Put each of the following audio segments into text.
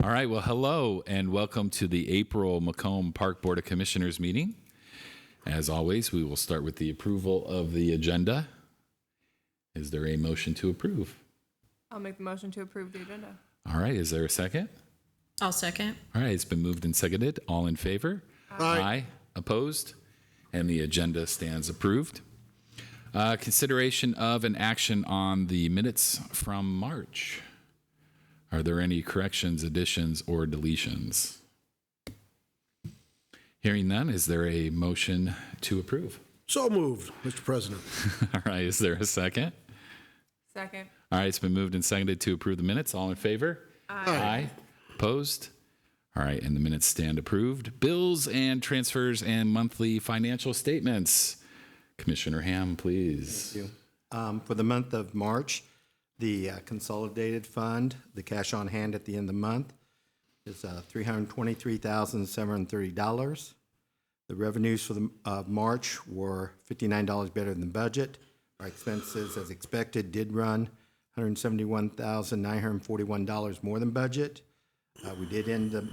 All right, well, hello and welcome to the April Macomb Park Board of Commissioners meeting. As always, we will start with the approval of the agenda. Is there a motion to approve? I'll make the motion to approve the agenda. All right, is there a second? I'll second. All right, it's been moved and seconded. All in favor? Aye. Opposed? And the agenda stands approved. Consideration of an action on the minutes from March. Are there any corrections, additions, or deletions? Hearing none, is there a motion to approve? So moved, Mr. President. All right, is there a second? Second. All right, it's been moved and seconded to approve the minutes. All in favor? Aye. Opposed? All right, and the minutes stand approved. Bills and transfers and monthly financial statements. Commissioner Ham, please. Thank you. For the month of March, the consolidated fund, the cash on hand at the end of the month, is $323,730. The revenues for the March were $59 better than budget. Our expenses, as expected, did run $171,941 more than budget. We did end the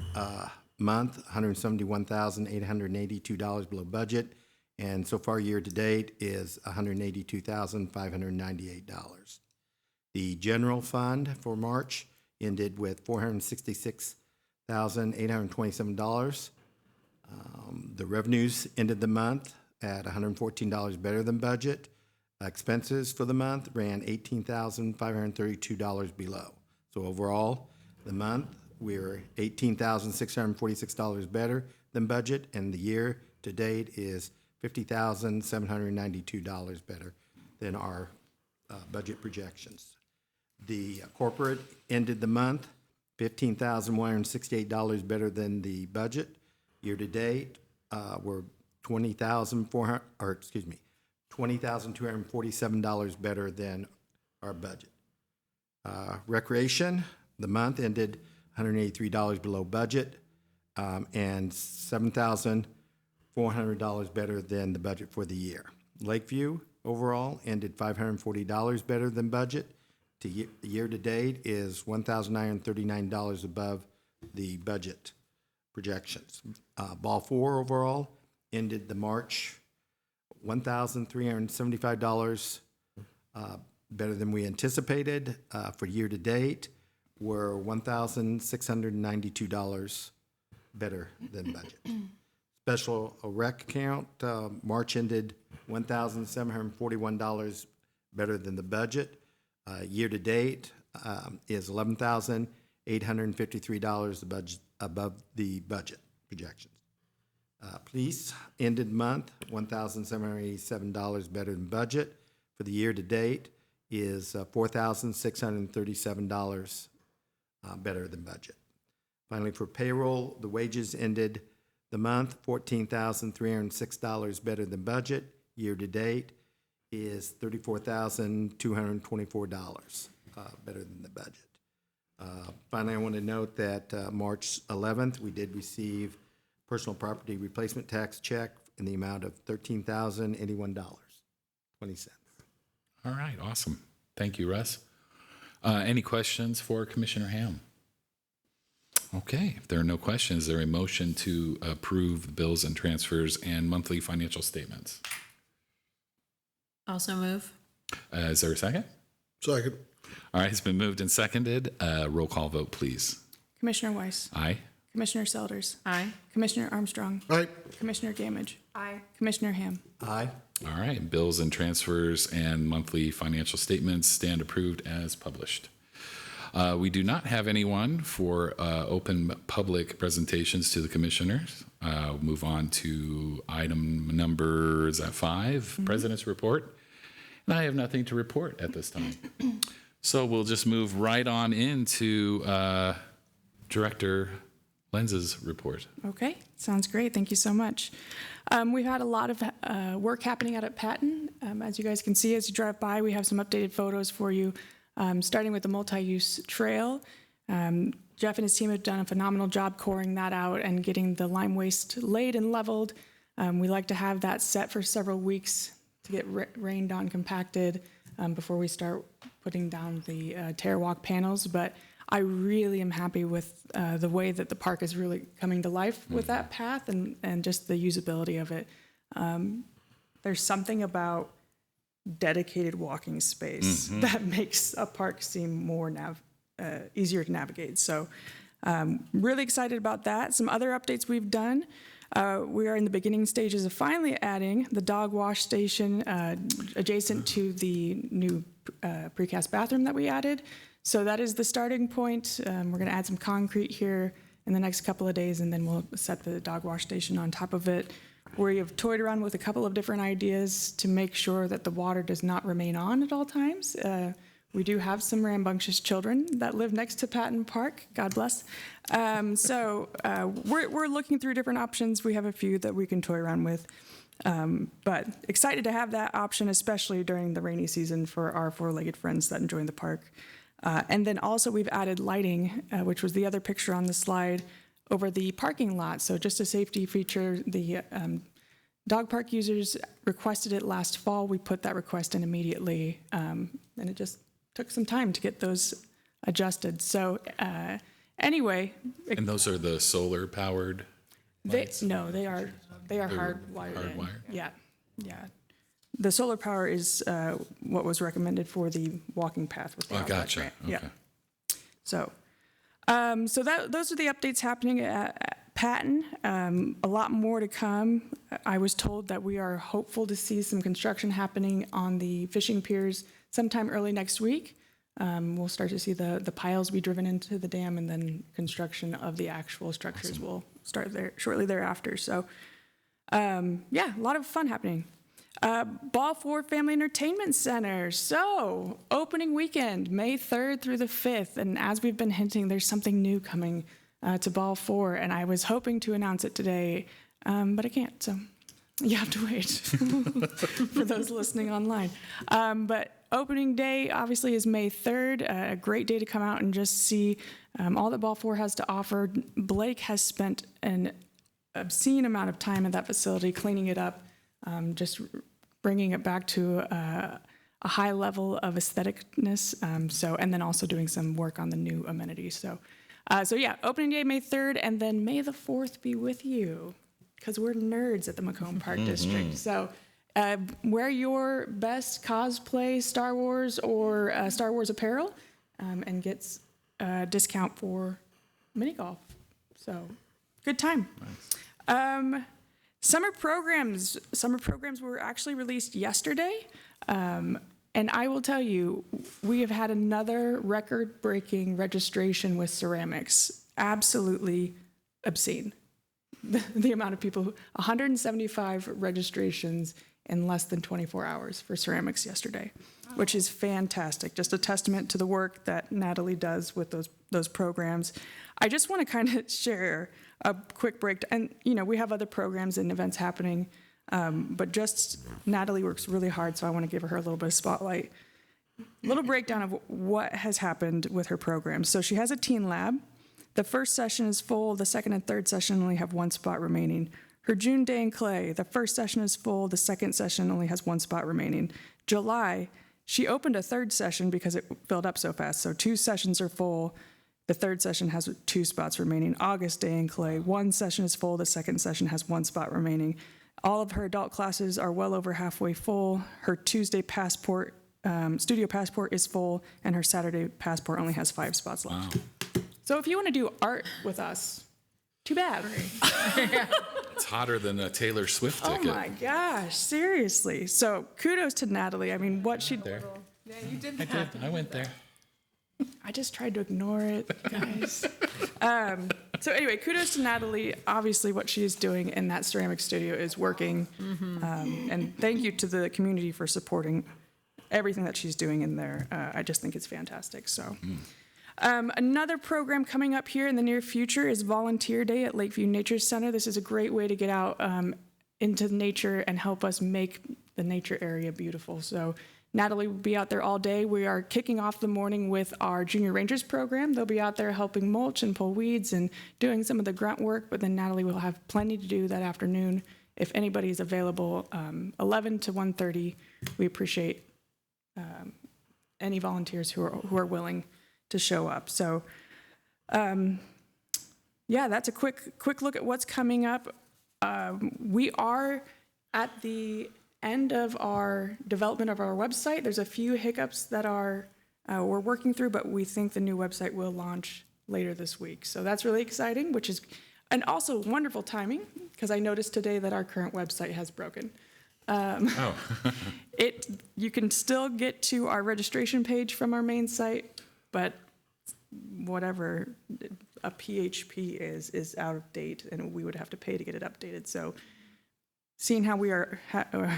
month $171,882 below budget, and so far year to date is $182,598. The general fund for March ended with $466,827. The revenues ended the month at $114 better than budget. Expenses for the month ran $18,532 below. So overall, the month we're $18,646 better than budget, and the year to date is $50,792 better than our budget projections. The corporate ended the month $15,168 better than the budget. Year to date, we're $20,247 better than our budget. Recreation, the month ended $183 below budget, and $7,400 better than the budget for the year. Lakeview overall ended $540 better than budget. Year to date is $1,939 above the budget projections. Ball 4 overall ended the March $1,375 better than we anticipated. For year to date, we're $1,692 better than budget. Special rec account, March ended $1,741 better than the budget. Year to date is $11,853 above the budget projections. Police ended month $1,787 better than budget. For the year to date is $4,637 better than budget. Finally, for payroll, the wages ended the month $14,306 better than budget. Year to date is $34,224 better than the budget. Finally, I want to note that March 11th, we did receive personal property replacement tax check in the amount of $13,081.20. All right, awesome. Thank you, Russ. Any questions for Commissioner Ham? Okay, if there are no questions, is there a motion to approve the bills and transfers and monthly financial statements? Also move. Is there a second? Second. All right, it's been moved and seconded. Roll call vote, please. Commissioner Weiss. Aye. Commissioner Selders. Aye. Commissioner Armstrong. Aye. Commissioner Gamage. Aye. Commissioner Ham. Aye. All right, bills and transfers and monthly financial statements stand approved as published. We do not have anyone for open public presentations to the commissioners. Move on to item number, is that 5, President's report. And I have nothing to report at this time. So we'll just move right on into Director Lenz's report. Okay, sounds great. Thank you so much. We've had a lot of work happening out at Patton. As you guys can see, as you drive by, we have some updated photos for you, starting with the multi-use trail. Jeff and his team have done a phenomenal job coring that out and getting the lime waste laid and leveled. We like to have that set for several weeks to get rained on, compacted, before we start putting down the tear walk panels. But I really am happy with the way that the park is really coming to life with that path and just the usability of it. There's something about dedicated walking space that makes a park seem more easier to navigate. So really excited about that. Some other updates we've done. We are in the beginning stages of finally adding the dog wash station adjacent to the new precast bathroom that we added. So that is the starting point. We're going to add some concrete here in the next couple of days, and then we'll set the dog wash station on top of it. We have toyed around with a couple of different ideas to make sure that the water does not remain on at all times. We do have some rambunctious children that live next to Patton Park. God bless. So we're looking through different options. We have a few that we can toy around with. But excited to have that option, especially during the rainy season for our four-legged friends that enjoy the park. And then also we've added lighting, which was the other picture on the slide, over the parking lot. So just a safety feature. The dog park users requested it last fall. We put that request in immediately, and it just took some time to get those adjusted. So anyway. And those are the solar powered? They are hardwired. Hardwired? Yeah. The solar power is what was recommended for the walking path with the outlet Gotcha. grant. Okay. Yeah. So those are the updates happening at Patton. A lot more to come. I was told that we are hopeful to see some construction happening on the fishing piers sometime early next week. We'll start to see the piles be driven into the dam, and then construction of the actual structures will start there shortly thereafter. So, a lot of fun happening. Ball 4 Family Entertainment Center. So, opening weekend, May 3rd through the 5th. And as we've been hinting, there's something new coming to Ball 4. And I was hoping to announce it today, but I can't. So, you have to wait for those listening online. But opening day, obviously, is May 3rd. A great day to come out and just see all that Ball 4 has to offer. Blake has spent an obscene amount of time at that facility cleaning it up, just bringing it back to a high level of aestheticness. And then also doing some work on the new amenities. So opening day, May 3rd, and then May the 4th be with you, because we're nerds at the Macomb Park District. So wear your best cosplay Star Wars or Star Wars apparel and get a discount for mini golf. So good time. Nice. Summer programs were actually released yesterday. And I will tell you, we have had another record-breaking registration with ceramics. Absolutely obscene. The amount of people, 175 registrations in less than 24 hours for ceramics yesterday, which is fantastic. Just a testament to the work that Natalie does with those programs. I just want to kind of share a quick breakdown. And, we have other programs and events happening, but just Natalie works really hard, so I want to give her a little bit of spotlight. A little breakdown of what has happened with her programs. So she has a teen lab. The first session is full. The second and third session only have one spot remaining. Her June Day in Clay, the first session is full. The second session only has one spot remaining. July, she opened a third session because it filled up so fast. So 2 sessions are full. The third session has 2 spots remaining. August Day in Clay, 1 session is full. The second session has 1 spot remaining. All of her adult classes are well over halfway full. Her Tuesday passport, studio passport is full, and her Saturday passport only has 5 spots left. Wow. So if you want to do art with us, too bad. It's hotter than a Taylor Swift ticket. Oh my gosh, seriously. So kudos to Natalie. I mean, what she There. Yeah, you did I did. I went there. I just tried to ignore it, guys. So anyway, kudos to Natalie. Obviously, what she is doing in that ceramic studio is working. And thank you to the community for supporting everything that she's doing in there. I just think it's fantastic. So. Another program coming up here in the near future is Volunteer Day at Lakeview Nature Center. This is a great way to get out into nature and help us make the nature area beautiful. So Natalie will be out there all day. We are kicking off the morning with our Junior Rangers program. They'll be out there helping mulch and pull weeds and doing some of the grunt work, but then Natalie will have plenty to do that afternoon. If anybody is available, 11 to 1:30, we appreciate any volunteers who are willing to show up. So, yeah, that's a quick look at what's coming up. We are at the end of our development of our website. There's a few hiccups that we're working through, but we think the new website will launch later this week. So that's really exciting, and also wonderful timing, because I noticed today that our current website has broken. Oh, You can still get to our registration page from our main site, but whatever a PHP is out of date, and we would have to pay to get it updated. So seeing how we are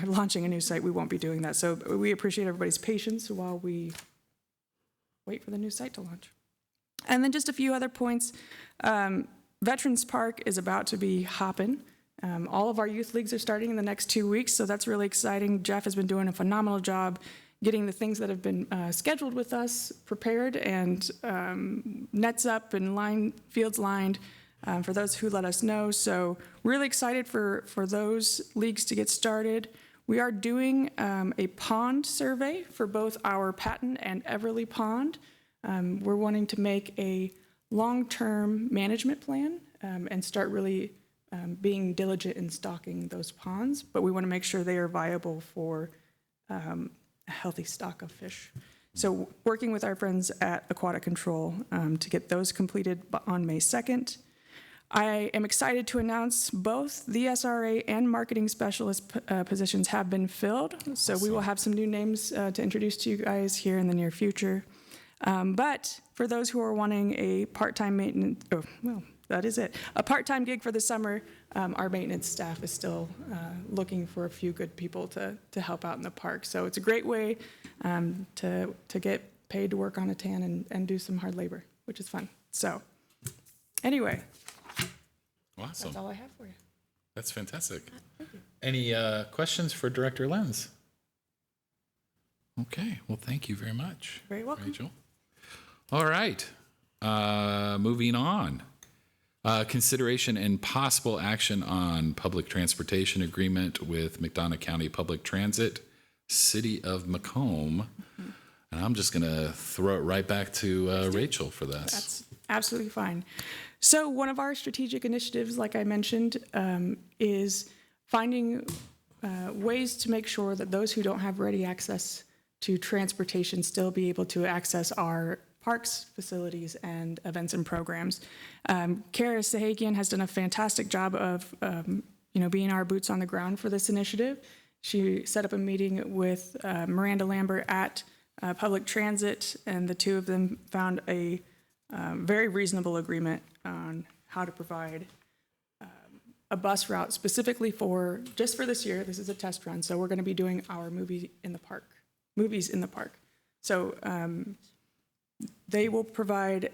launching a new site, we won't be doing that. So we appreciate everybody's patience while we wait for the new site to launch. And then just a few other points. Veterans Park is about to be hopping. All of our youth leagues are starting in the next 2 weeks, so that's really exciting. Jeff has been doing a phenomenal job getting the things that have been scheduled with us prepared, and nets up and fields lined for those who let us know. So really excited for those leagues to get started. We are doing a pond survey for both our Patton and Everly Pond. We're wanting to make a long-term management plan and start really being diligent in stocking those ponds, but we want to make sure they are viable for a healthy stock of fish. So working with our friends at Aquatic Control to get those completed on May 2nd. I am excited to announce both the SRA and marketing specialist positions have been filled. So we will have some new names to introduce to you guys here in the near future. But for those who are wanting a part-time maintenance, that is it. A part-time gig for the summer, our maintenance staff is still looking for a few good people to help out in the park. So it's a great way to get paid to work on a tan and do some hard labor, which is fun. So anyway, awesome. that's all I have for you. That's fantastic. Any questions for Director Lenz? Okay, well, thank you very much. Very welcome. Rachel. All right, moving on. Consideration and possible action on public transportation agreement with McDonough County Public Transit, City of Macomb. And I'm just going to throw it right back to Rachel for this. That's absolutely fine. So one of our strategic initiatives, like I mentioned, is finding ways to make sure that those who don't have ready access to transportation still be able to access our parks, facilities, and events and programs. Kara Sahagian has done a fantastic job of being our boots on the ground for this initiative. She set up a meeting with Miranda Lambert at Public Transit, and the two of them found a very reasonable agreement on how to provide a bus route specifically just for this year. This is a test run, so we're going to be doing our movies in the park. So they will provide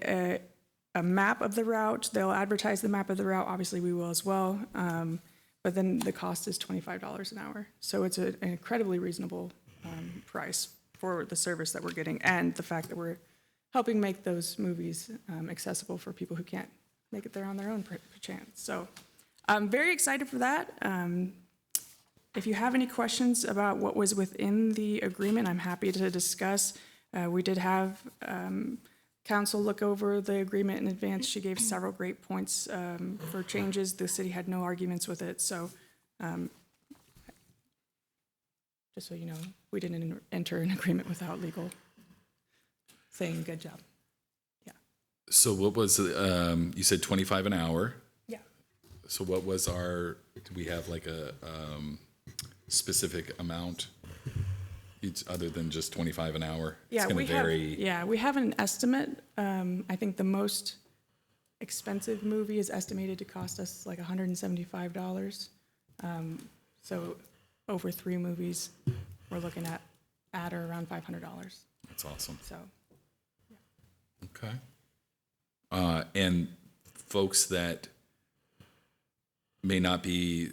a map of the route. They'll advertise the map of the route. Obviously, we will as well. But then the cost is $25 an hour. So it's an incredibly reasonable price for the service that we're getting, and the fact that we're helping make those movies accessible for people who can't make it there on their own chance. So I'm very excited for that. If you have any questions about what was within the agreement, I'm happy to discuss. We did have council look over the agreement in advance. She gave several great points for changes. The city had no arguments with it. So just so you know, we didn't enter an agreement without legal saying good job. Yeah. So what was, you said 25 an hour. Yeah. So what was do we have like a specific amount? It's other than just 25 an hour? Yeah, it's going to vary. We have an estimate. I think the most expensive movie is estimated to cost us like $175. So over 3 movies, we're looking at or around $500. That's awesome. So, Okay. And folks that may not be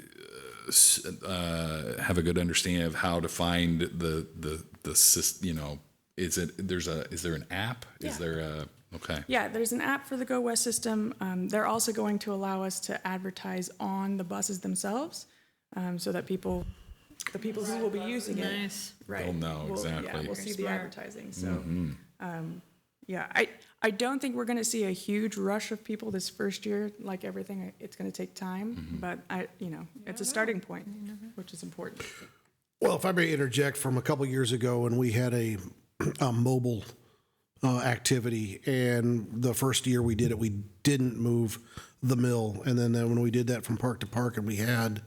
have a good understanding of how to find the system, is there an app? Yeah. Is there okay. Yeah, there's an app for the Go West system. They're also going to allow us to advertise on the buses themselves, so that the people who will be using it, right, They'll know exactly. Yeah, we'll see the advertising. So, Yeah, I don't think we're going to see a huge rush of people this first year. Like everything, it's going to take time, but it's a starting point, which is important. Well, if I may interject, from a couple years ago when we had a mobile activity, and the first year we did it, we didn't move the mill. And then when we did that from park to park and we had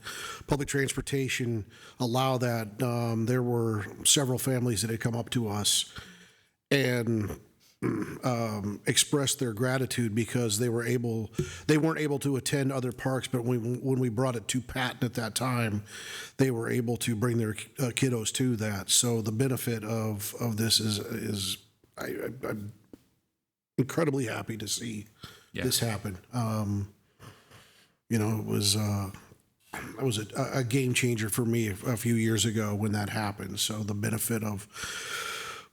public transportation allow that, there were several families that had come up to us and expressed their gratitude because they weren't able to attend other parks, but when we brought it to Patton at that time, they were able to bring their kiddos to that. So the benefit of this is I'm incredibly happy to see this happen. It was a game changer for me a few years ago when that happened. So the benefit of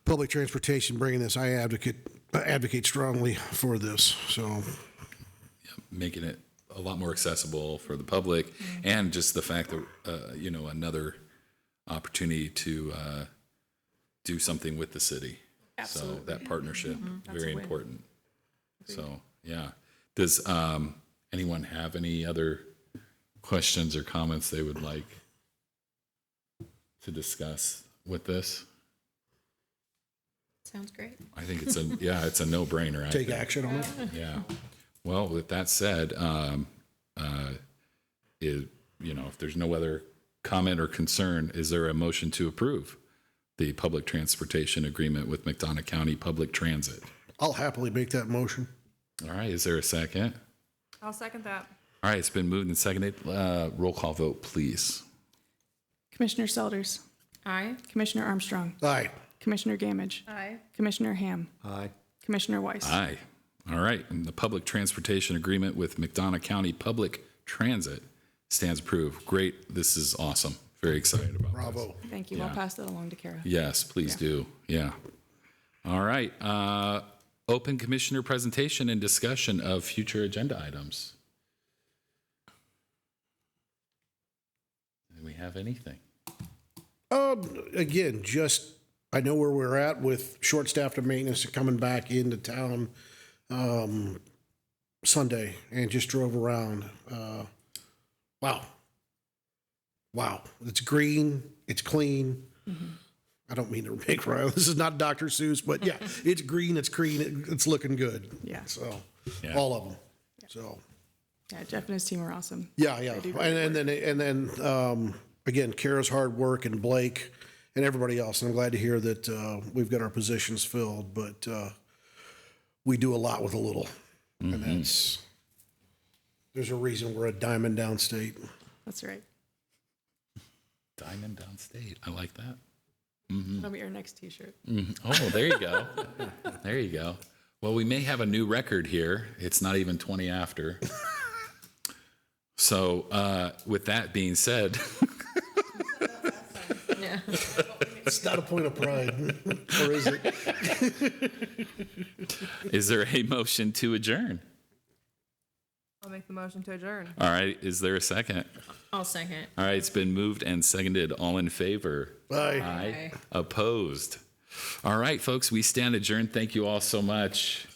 public transportation bringing this, I advocate strongly for this. So Making it a lot more accessible for the public, and just the fact that another opportunity to do something with the city. Absolutely. So that partnership, That's very a win. important. So yeah, does anyone have any other questions or comments they would like to discuss with this? Sounds great. I think it's a no-brainer. take action on it. Yeah. Well, with that said, if there's no other comment or concern, is there a motion to approve the public transportation agreement with McDonough County Public Transit? I'll happily make that motion. All right. Is there a second? I'll second that. All right. It's been moved and seconded. Roll call vote, please. Commissioner Selders, Aye. Commissioner Armstrong, Aye. Commissioner Gamage, Aye. Commissioner Ham, Aye. Commissioner Weiss. Aye. All right. And the public transportation agreement with McDonough County Public Transit stands approved. Great. This is awesome. Very excited about this. Bravo. Thank you. I'll pass that along to Kara. Yes, please do. Yeah. All right. Open commissioner presentation and discussion of future agenda items. Do we have anything? Again, I know where we're at with short-staffed and maintenance coming back into town Sunday, and just drove around. Wow. It's green. It's clean. I don't mean to make this is not Dr. Seuss, but yeah, it's green. It's clean. It's looking good. Yeah. So Yeah. all of them. So Yeah, Jeff and his team are awesome. yeah. do great And then again, Kara's hard work and Blake and everybody else. And I'm glad to hear that we've got our positions filled, but we do a lot with a little. And there's a reason we're a diamond downstate. That's right. Diamond Downstate. I like that. That'll be our next T-shirt. Oh, there you go. There you go. Well, we may have a new record here. It's not even 20 after. So with that being said, Yeah. It's not a point of pride, or is it? is there a motion to adjourn? I'll make the motion to adjourn. All right. Is there a second? I'll second. All right. It's been moved and seconded. All in favor? Aye. Aye. Opposed? All right, folks. We stand adjourned. Thank you all so much.